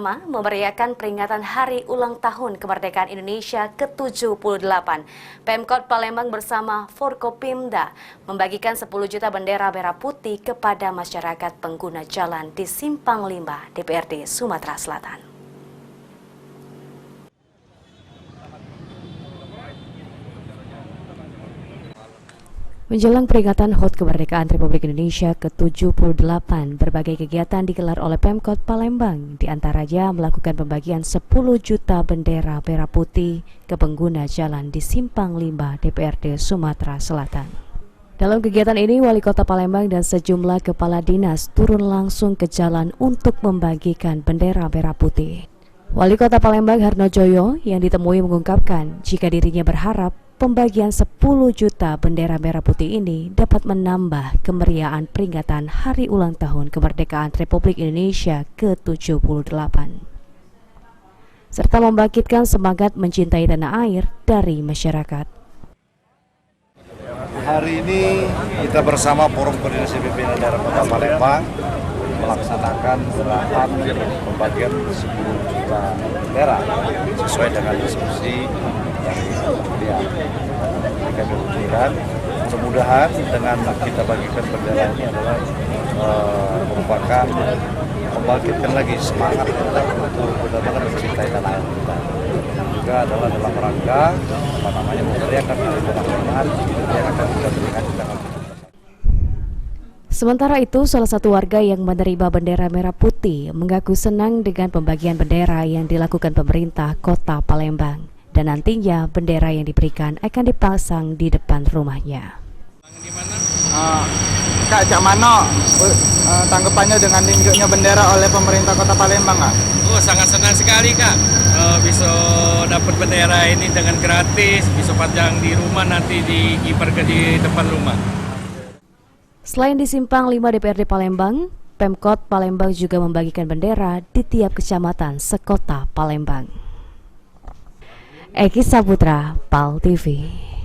bersama memeriahkan peringatan Hari Ulang Tahun Kemerdekaan Indonesia ke-78. Pemkot Palembang bersama Forkopimda membagikan 10 juta bendera merah putih kepada masyarakat pengguna jalan di Simpang 5, DPRD Sumatera Selatan. Menjelang peringatan HUT Kemerdekaan Republik Indonesia ke-78, berbagai kegiatan digelar oleh Pemkot Palembang, diantaranya melakukan pembagian 10 juta bendera merah putih ke pengguna jalan di Simpang 5, DPRD Sumatera Selatan. Dalam kegiatan ini, Wali Kota Palembang dan sejumlah kepala dinas turun langsung ke jalan untuk membagikan bendera merah putih. Wali Kota Palembang Harnojoyo yang ditemui mengungkapkan jika dirinya berharap pembagian 10 juta bendera merah putih ini dapat menambah kemeriahan peringatan Hari Ulang Tahun Kemerdekaan Republik Indonesia ke-78, serta membangkitkan semangat mencintai tanah air dari masyarakat. Hari ini kita bersama Forum Koordinasi Pimpinan Daerah Kota Palembang melaksanakan gerakan pembagian 10 juta bendera sesuai dengan instruksi yang kami usulkan. Mudah-mudahan dengan kita bagikan bendera ini adalah merupakan membangkitkan lagi semangat kita untuk benar-benar mencintai tanah air kita. Juga adalah dalam rangka memeriahkan hari kemerdekaan yang akan kita berikan di tanggal 17. Sementara itu, salah satu warga yang menerima bendera merah putih mengaku senang dengan pembagian bendera yang dilakukan pemerintah Kota Palembang, dan nantinya bendera yang diberikan akan dipasang di depan rumahnya. Kak, cak mana tanggapannya dengan ditunjuknya bendera oleh pemerintah Kota Palembang, Kak? Oh, sangat senang sekali, Kak. Bisa dapat bendera ini dengan gratis, bisa panjang di rumah, nanti dikiper di depan rumah. Selain di Simpang 5 DPRD Palembang, Pemkot Palembang juga membagikan bendera di tiap kecamatan sekota Palembang. Eki Saputra, PAL TV.